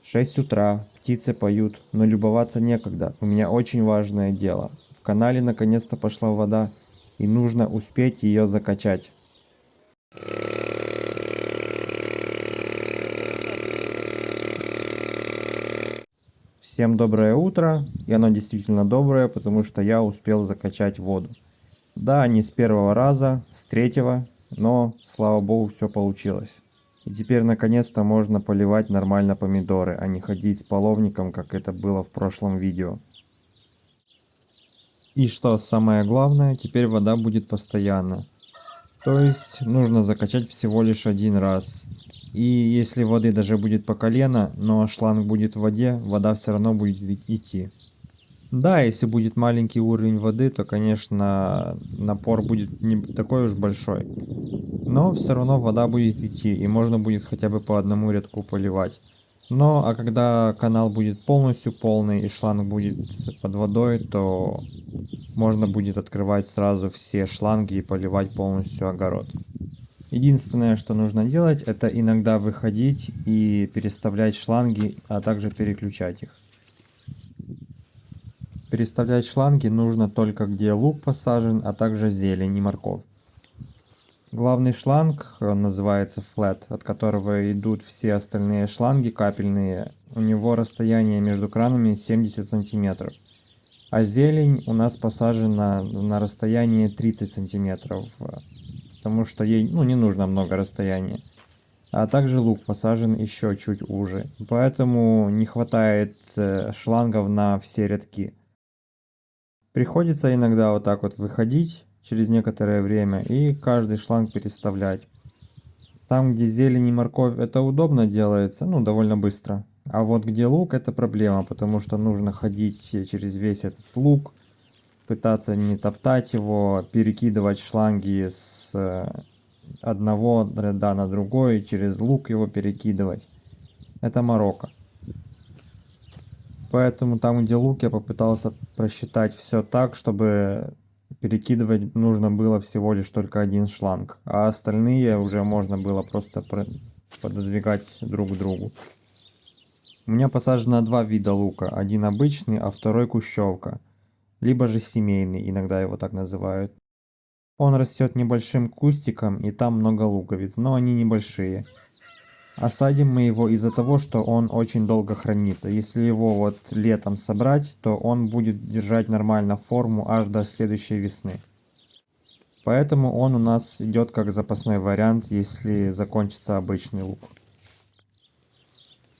6 утра, птицы поют, но любоваться некогда. У меня очень важное дело. В канале наконец-то пошла вода, и нужно успеть ее закачать. Всем доброе утро, и оно действительно доброе, потому что я успел закачать воду. Да, не с первого раза, с третьего, но, слава богу, все получилось. И теперь наконец-то можно поливать нормально помидоры, а не ходить с половником, как это было в прошлом видео. И что самое главное, теперь вода будет постоянно. То есть нужно закачать всего лишь один раз. И если воды даже будет по колено, но шланг будет в воде, вода все равно будет идти. Да, если будет маленький уровень воды, то, конечно, напор будет не такой уж большой. Но все равно вода будет идти, и можно будет хотя бы по одному рядку поливать. Но, а когда канал будет полностью полный и шланг будет под водой, то можно будет открывать сразу все шланги и поливать полностью огород. Единственное, что нужно делать, это иногда выходить и переставлять шланги, а также переключать их. Переставлять шланги нужно только где лук посажен, а также зелень и морковь. Главный шланг называется flat, от которого идут все остальные шланги капельные. У него расстояние между кранами 70 сантиметров. А зелень у нас посажена на расстоянии 30 сантиметров, потому что ей не нужно много расстояния. А также лук посажен еще чуть уже, поэтому не хватает шлангов на все рядки. Приходится иногда вот так вот выходить через некоторое время и каждый шланг переставлять. Там, где зелень и морковь, это удобно делается, довольно быстро. А вот где лук, это проблема, потому что нужно ходить через весь этот лук, пытаться не топтать его, перекидывать шланги с одного ряда на другой, через лук его перекидывать. Это морока. Поэтому там, где лук, я попытался просчитать все так, чтобы перекидывать нужно было всего лишь только один шланг, а остальные уже можно было просто пододвигать друг к другу. У меня посажено два вида лука, один обычный, а второй кущевка, либо же семейный, иногда его так называют. Он растет небольшим кустиком, и там много луковиц, но они небольшие. А садим мы его из-за того, что он очень долго хранится. Если его вот летом собрать, то он будет держать нормально форму аж до следующей весны. Поэтому он у нас идет как запасной вариант, если закончится обычный лук.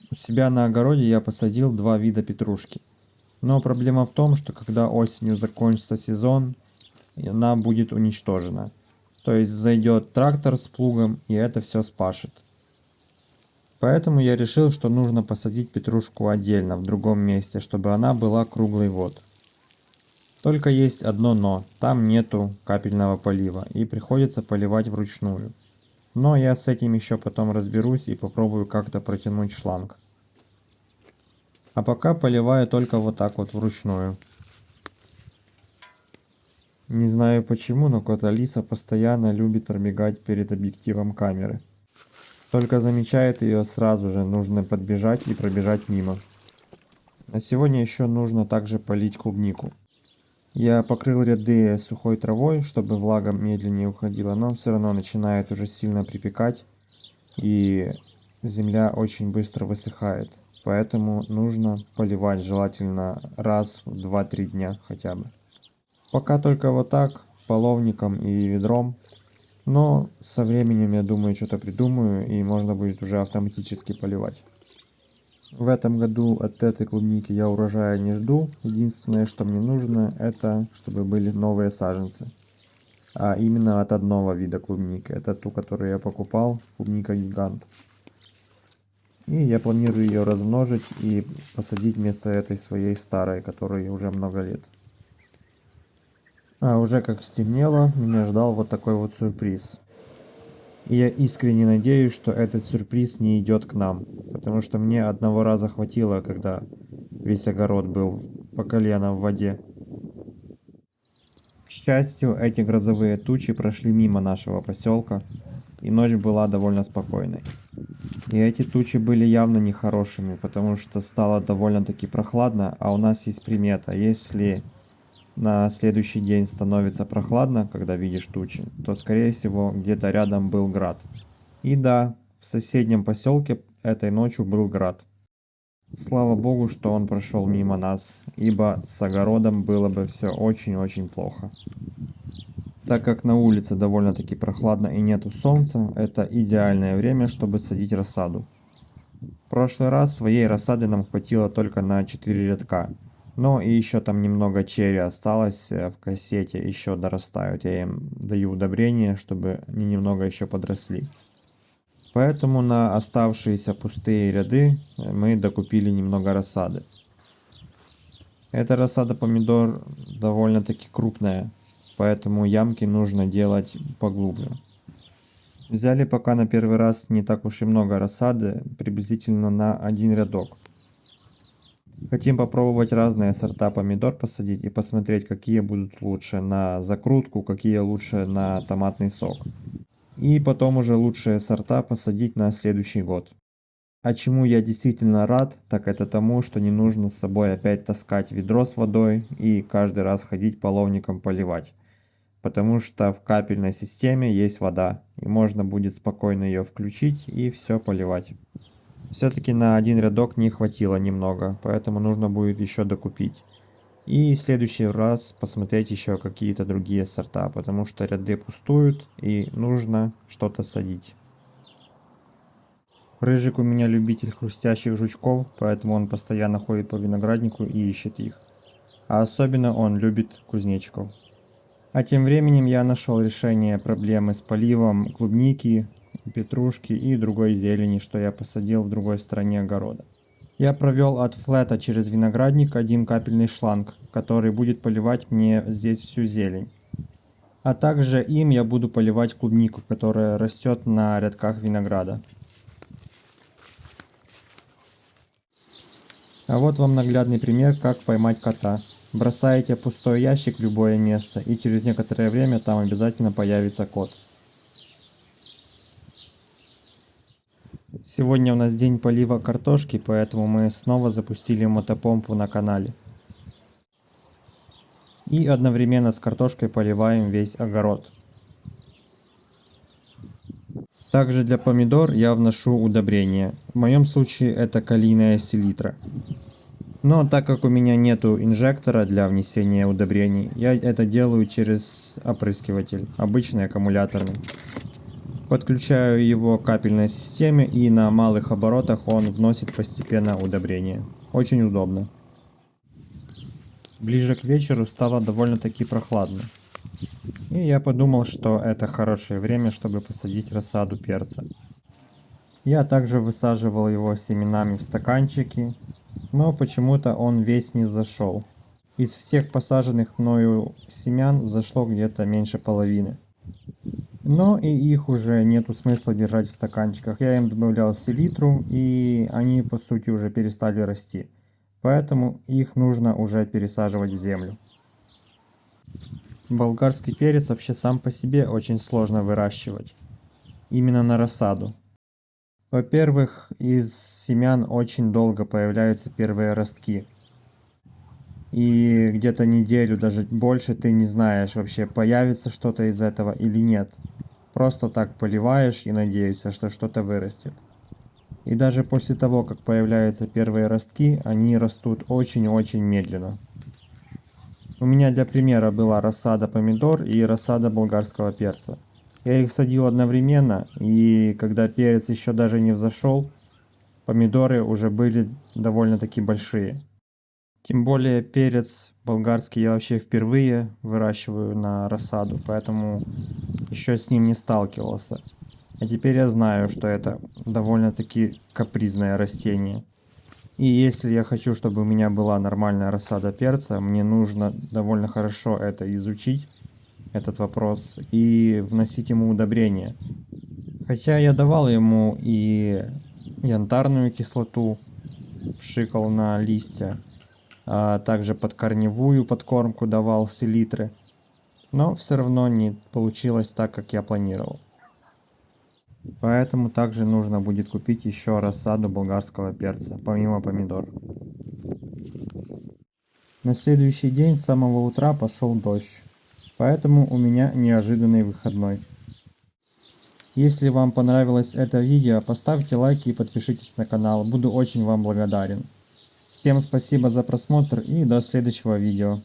У себя на огороде я посадил два вида петрушки. Но проблема в том, что когда осенью закончится сезон, она будет уничтожена. То есть зайдет трактор с плугом и это все спашет. Поэтому я решил, что нужно посадить петрушку отдельно, в другом месте, чтобы она была круглый год. Только есть одно но, там нету капельного полива и приходится поливать вручную. Но я с этим еще потом разберусь и попробую как-то протянуть шланг. А пока поливаю только вот так вот вручную. Не знаю почему, но кот Алиса постоянно любит пробегать перед объективом камеры. Только замечает ее, сразу же нужно подбежать и пробежать мимо. На сегодня еще нужно также полить клубнику. Я покрыл ряды сухой травой, чтобы влага медленнее уходила, но все равно начинает уже сильно припекать, и земля очень быстро высыхает. Поэтому нужно поливать желательно раз в 2-3 дня хотя бы. Пока только вот так, половником и ведром. Но со временем, я думаю, что-то придумаю, и можно будет уже автоматически поливать. В этом году от этой клубники я урожая не жду. Единственное, что мне нужно, это чтобы были новые саженцы. А именно от одного вида клубники. Это ту, которую я покупал, клубника гигант. И я планирую ее размножить и посадить вместо этой своей старой, которой уже много лет. А уже как стемнело, меня ждал вот такой вот сюрприз. И я искренне надеюсь, что этот сюрприз не идет к нам, потому что мне одного раза хватило, когда весь огород был по колено в воде. К счастью, эти грозовые тучи прошли мимо нашего поселка, и ночь была довольно спокойной. И эти тучи были явно нехорошими, потому что стало довольно-таки прохладно, а у нас есть примета. Если на следующий день становится прохладно, когда видишь тучи, то скорее всего где-то рядом был град. И да, в соседнем поселке этой ночью был град. Слава богу, что он прошел мимо нас, ибо с огородом было бы все очень-очень плохо. Так как на улице довольно-таки прохладно и нету солнца, это идеальное время, чтобы садить рассаду. В прошлый раз своей рассады нам хватило только на 4 рядка. Но и еще там немного черри осталось в кассете, еще дорастают. Я им даю удобрения, чтобы они немного еще подросли. Поэтому на оставшиеся пустые ряды мы докупили немного рассады. Эта рассада помидор довольно-таки крупная, поэтому ямки нужно делать поглубже. Взяли пока на первый раз не так уж и много рассады, приблизительно на один рядок. Хотим попробовать разные сорта помидор посадить и посмотреть, какие будут лучше на закрутку, какие лучше на томатный сок. И потом уже лучшие сорта посадить на следующий год. А чему я действительно рад, так это тому, что не нужно с собой опять таскать ведро с водой и каждый раз ходить половником поливать. Потому что в капельной системе есть вода, и можно будет спокойно ее включить и все поливать. Все-таки на один рядок не хватило немного, поэтому нужно будет еще докупить. И в следующий раз посмотреть еще какие-то другие сорта, потому что ряды пустуют и нужно что-то садить. Рыжик у меня любитель хрустящих жучков, поэтому он постоянно ходит по винограднику и ищет их. А особенно он любит кузнечиков. А тем временем я нашел решение проблемы с поливом клубники, петрушки и другой зелени, что я посадил в другой стороне огорода. Я провел от флета через виноградник один капельный шланг, который будет поливать мне здесь всю зелень. А также им я буду поливать клубнику, которая растет на рядках винограда. А вот вам наглядный пример, как поймать кота. Бросаете пустой ящик в любое место, и через некоторое время там обязательно появится кот. Сегодня у нас день полива картошки, поэтому мы снова запустили мотопомпу на канале. И одновременно с картошкой поливаем весь огород. Также для помидор я вношу удобрения. В моем случае это калийная селитра. Но так как у меня нету инжектора для внесения удобрений, я это делаю через опрыскиватель, обычный аккумуляторный. Подключаю его к капельной системе, и на малых оборотах он вносит постепенно удобрения. Очень удобно. Ближе к вечеру стало довольно-таки прохладно. И я подумал, что это хорошее время, чтобы посадить рассаду перца. Я также высаживал его семенами в стаканчики, но почему-то он весь не зашел. Из всех посаженных мною семян взошло где-то меньше половины. Но и их уже нету смысла держать в стаканчиках. Я им добавлял селитру, и они по сути уже перестали расти. Поэтому их нужно уже пересаживать в землю. Болгарский перец вообще сам по себе очень сложно выращивать. Именно на рассаду. Во-первых, из семян очень долго появляются первые ростки. И где-то неделю, даже больше, ты не знаешь вообще, появится что-то из этого или нет. Просто так поливаешь и надеешься, что что-то вырастет. И даже после того, как появляются первые ростки, они растут очень-очень медленно. У меня для примера была рассада помидор и рассада болгарского перца. Я их садил одновременно, и когда перец еще даже не взошел, помидоры уже были довольно-таки большие. Тем более перец болгарский я вообще впервые выращиваю на рассаду, поэтому еще с ним не сталкивался. А теперь я знаю, что это довольно-таки капризное растение. И если я хочу, чтобы у меня была нормальная рассада перца, мне нужно довольно хорошо это изучить, этот вопрос, и вносить ему удобрения. Хотя я давал ему и янтарную кислоту, пшикал на листья, а также подкорневую подкормку давал селитры, но все равно не получилось так, как я планировал. Поэтому также нужно будет купить еще рассаду болгарского перца, помимо помидор. На следующий день с самого утра пошел дождь, поэтому у меня неожиданный выходной. Если вам понравилось это видео, поставьте лайк и подпишитесь на канал, буду очень вам благодарен. Всем спасибо за просмотр и до следующего видео.